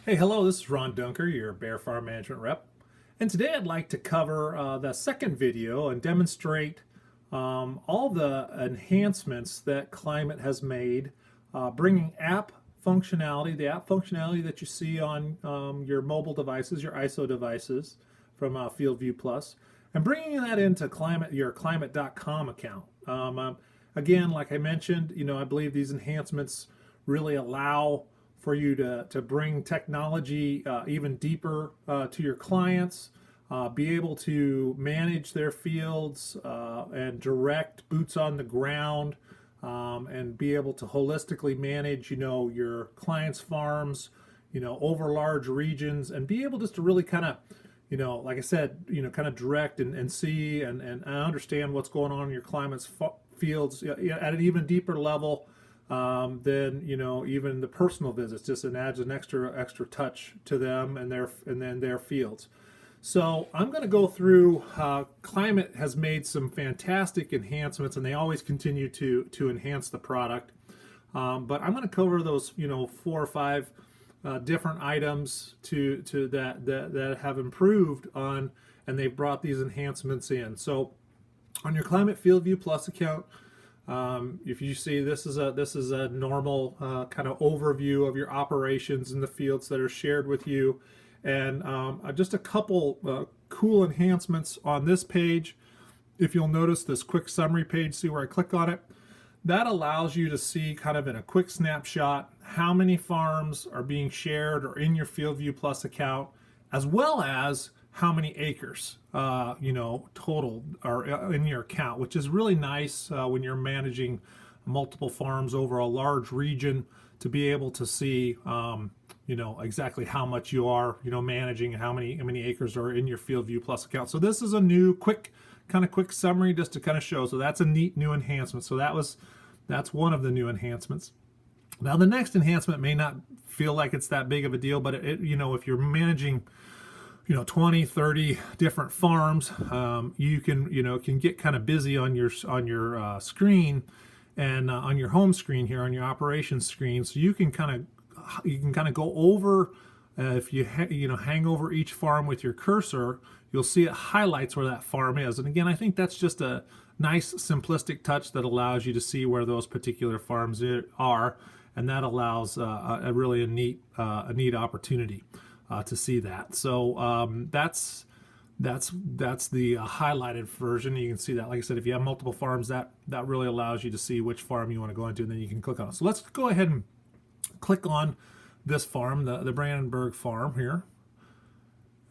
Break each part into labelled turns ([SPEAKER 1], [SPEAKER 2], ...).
[SPEAKER 1] Hey, hello, this is Ron Dunker, your Bear Farm Management Rep. And today I'd like to cover the second video and demonstrate all the enhancements that Climate has made, bringing the app functionality that you see on your mobile devices, your ISO devices from Fieldview Plus, and bringing that into your climate.com account. Again, like I mentioned, I believe these enhancements really allow for you to bring technology even deeper to your clients, be able to manage their fields and direct boots on the ground, and be able to holistically manage, your clients' farms, over large regions, and be able just to really kind of, like I said, kind of direct and see and understand what's going on in your client's fields at an even deeper level than even the personal visits. Just it adds an extra touch to them and their fields. So I'm going to go through. Climate has made some fantastic enhancements, and they always continue to enhance the product. But I'm going to cover those 4 or 5 different items that have improved on, and they've brought these enhancements in. So on your Climate Fieldview Plus account, if you see, this is a normal kind of overview of your operations in the fields that are shared with you, and just a couple cool enhancements on this page. If you'll notice this quick summary page, see where I click on it, that allows you to see kind of in a quick snapshot how many farms are being shared or in your Fieldview Plus account, as well as how many acres total are in your account, which is really nice when you're managing multiple farms over a large region, to be able to see exactly how much you are managing and how many acres are in your Fieldview Plus account. So this is a new quick summary just to kind of show. So that's a neat new enhancement. So that's one of the new enhancements. Now the next enhancement may not feel like it's that big of a deal, but if you're managing 20, 30 different farms, you can get kind of busy on your screen and on your home screen here, on your operations screen. So you can kind of go over, if you hang over each farm with your cursor, you'll see it highlights where that farm is. And again, I think that's just a nice simplistic touch that allows you to see where those particular farms are, and that allows a really neat opportunity to see that. So that's the highlighted version. You can see that, like I said, if you have multiple farms, that really allows you to see which farm you want to go into, and then you can click on it. So let's go ahead and click on this farm, the Brandenburg farm here.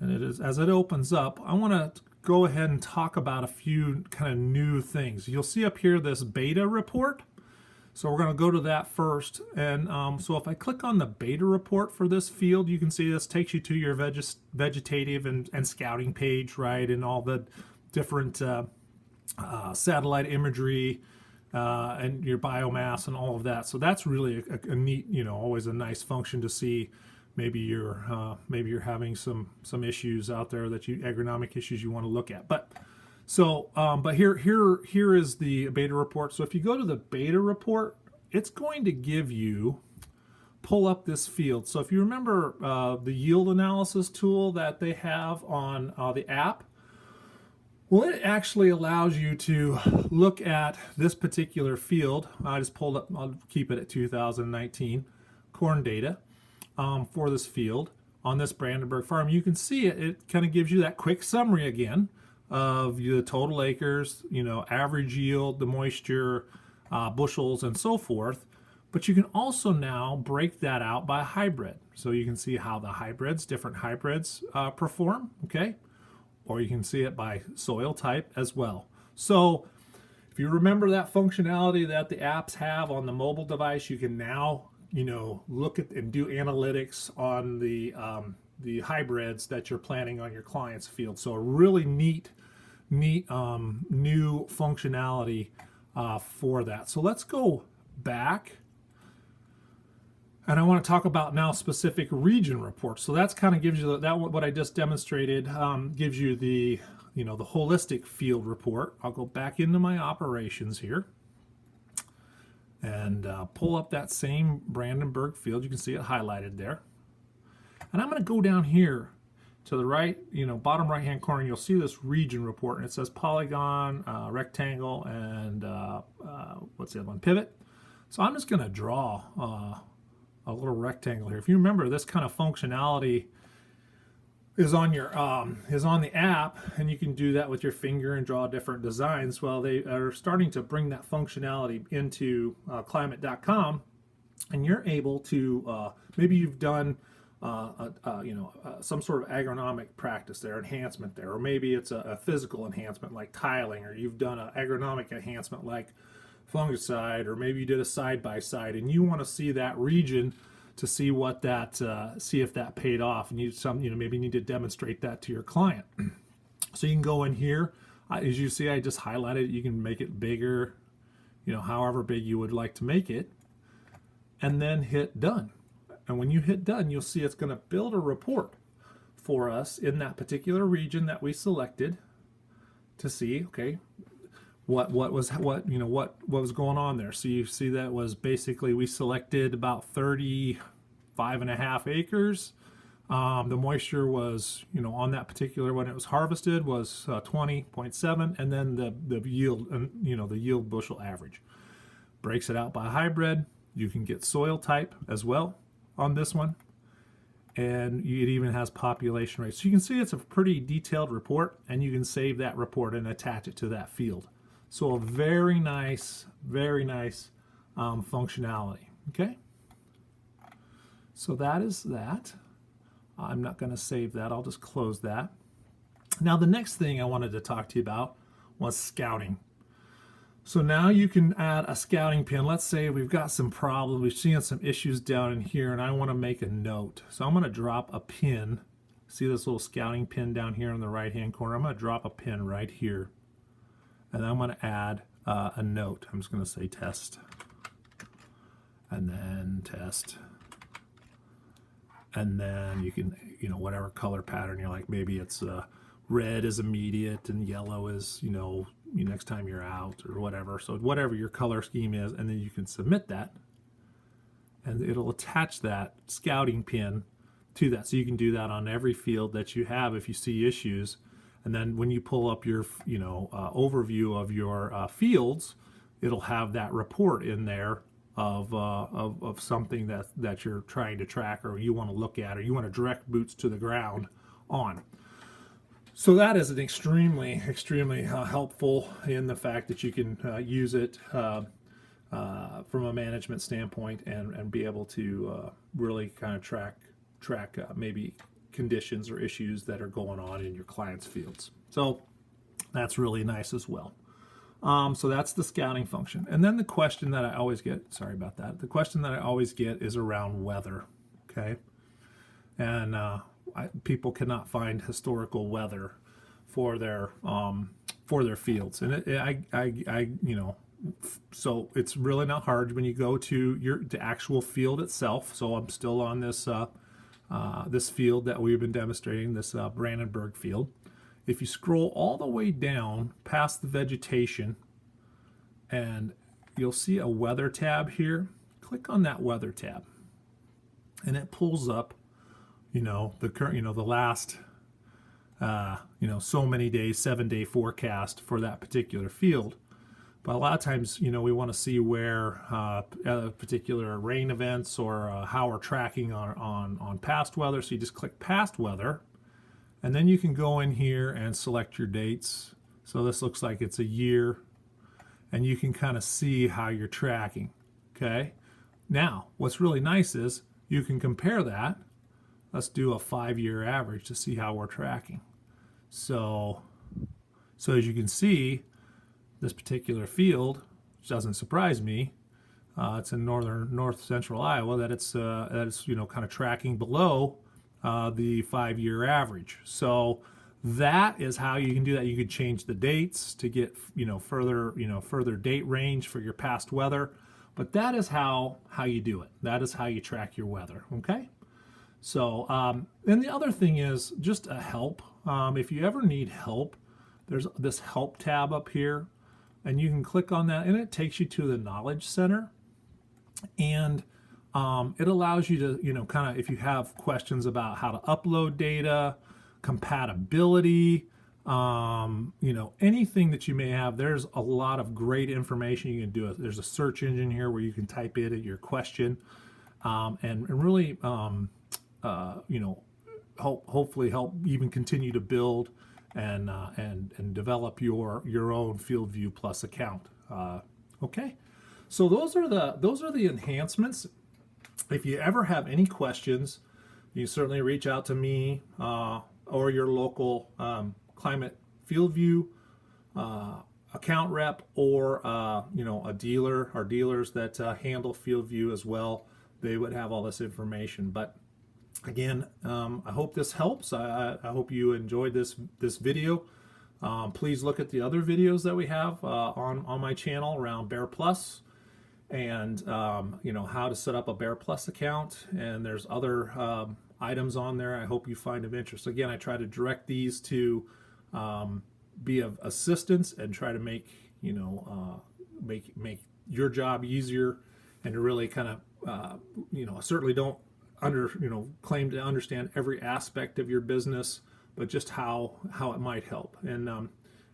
[SPEAKER 1] And it is, as it opens up, I want to go ahead and talk about a few kind of new things. You'll see up here this beta report. So we're going to go to that first. And so if I click on the beta report for this field, you can see this takes you to your vegetative and scouting page, right? And all the different satellite imagery and your biomass and all of that. So that's really a neat, always a nice function to see. Maybe you're having some issues out there agronomic issues you want to look at. But here is the beta report. So if you go to the beta report, it's going to pull up this field. So if you remember the yield analysis tool that they have on the app, well, it actually allows you to look at this particular field. I just pulled up, I'll keep it at 2019 corn data for this field on this Brandenburg farm. You can see it kind of gives you that quick summary again of the total acres, average yield, the moisture, bushels, and so forth. But you can also now break that out by hybrid. So you can see how different hybrids perform, okay? Or you can see it by soil type as well. So if you remember that functionality that the apps have on the mobile device, you can now, look at and do analytics on the hybrids that you're planting on your client's field. So a really neat new functionality for that. So let's go back, and I want to talk about now specific region reports. So that's kind of gives you what I just demonstrated, gives you the the holistic field report. I'll go back into my operations here and pull up that same Brandenburg field. You can see it highlighted there. And I'm going to go down here to the right, bottom right hand corner, and you'll see this region report, and it says polygon, rectangle, and what's the other one? Pivot. So I'm just going to draw a little rectangle here. If you remember, this kind of functionality is on the app, and you can do that with your finger and draw different designs. Well, they are starting to bring that functionality into climate.com, and you're able to maybe you've done some sort of agronomic practice there, enhancement there, or maybe it's a physical enhancement like tiling, or you've done an agronomic enhancement like fungicide, or maybe you did a side-by-side, and you want to see that region to see what that see if that paid off, and maybe need to demonstrate that to your client. So you can go in here, as you see I just highlighted it. You can make it bigger, however big you would like to make it, and then hit done. And when you hit done, you'll see it's going to build a report for us in that particular region that we selected to see, okay, what was going on there. So you see that was basically we selected about 35.5 acres. The moisture was, on that particular when it was harvested was 20.7, and then the yield, the yield bushel average. Breaks it out by hybrid. You can get soil type as well on this one, and it even has population rate. So you can see it's a pretty detailed report, and you can save that report and attach it to that field. So a very nice functionality. Okay, so that is that. I'm not going to save that. I'll just close that. Now the next thing I wanted to talk to you about was scouting. So now you can add a scouting pin. Let's say we've got some problems, we've seen some issues down in here, and I want to make a note. So I'm going to drop a pin. See this little scouting pin down here in the right hand corner? I'm going to drop a pin right here, and I'm going to add a note. I'm just going to say test, and then test, and then you can, whatever color pattern you like. Maybe it's red is immediate and yellow is, next time you're out, or whatever. So whatever your color scheme is, and then you can submit that, and it'll attach that scouting pin to that. So you can do that on every field that you have if you see issues. And then when you pull up your overview of your fields, it'll have that report in there of something that you're trying to track, or you want to look at, or you want to direct boots to the ground on. So that is an extremely helpful in the fact that you can use it from a management standpoint, and be able to really kind of track maybe conditions or issues that are going on in your client's fields. So that's really nice as well. So that's the scouting function. And then the question that I always get, sorry about that, the question that I always get is around weather. Okay, and people cannot find historical weather for their fields, and so it's really not hard when you go to the actual field itself. So I'm still on this this field that we've been demonstrating, this Brandenburg field. If you scroll all the way down past the vegetation, and you'll see a weather tab here. Click on that weather tab, and it pulls up the current, the last so many days, 7-day forecast for that particular field. But a lot of times, we want to see where particular rain events, or how we're tracking on past weather. So you just click past weather, and then you can go in here and select your dates. So this looks like it's a year, and you can kind of see how you're tracking. Okay. Now, what's really nice is you can compare that. Let's do a 5-year average to see how we're tracking. So as you can see, this particular field, which doesn't surprise me, it's in north central Iowa, that it's kind of tracking below the 5-year average. So that is how you can do that. You can change the dates to get further date range for your past weather, but that is how you do it. That is how you track your weather. Okay. So and the other thing is just a help. If you ever need help, there's this help tab up here, and you can click on that, and it takes you to the Knowledge Center. And It allows you to, kind of, if you have questions about how to upload data, compatibility, anything that you may have, there's a lot of great information you can do. There's a search engine here where you can type in your question, and really, hopefully help even continue to build and develop your own Fieldview Plus account. Okay, so those are the enhancements. If you ever have any questions, you certainly reach out to me or your local Climate Fieldview account rep, or a dealer or dealers that handle Fieldview as well. They would have all this information. But again, I hope this helps. I hope you enjoyed this video. Please look at the other videos that we have on my channel around Bear Plus, and how to set up a Bear Plus account. And there's other items on there I hope you find of interest. Again, I try to direct these to be of assistance and try to make make your job easier, and to really kind of I certainly don't claim to understand every aspect of your business, but just how it might help. And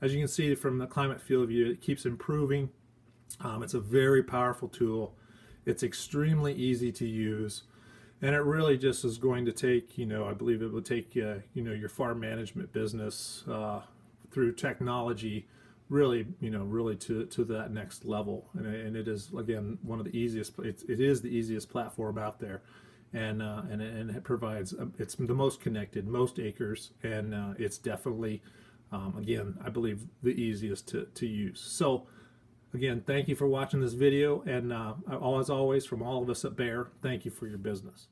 [SPEAKER 1] as you can see from the Climate Fieldview, it keeps improving. It's a very powerful tool. It's extremely easy to use, and it really just is going to take, I believe it would take your farm management business through technology really to that next level. And it is, again, one of the easiest. It is the easiest platform out there, and it provides it's the most connected, most acres, and it's definitely again, I believe, the easiest to use. So again, thank you for watching this video, and as always, from all of us at Bear, thank you for your business.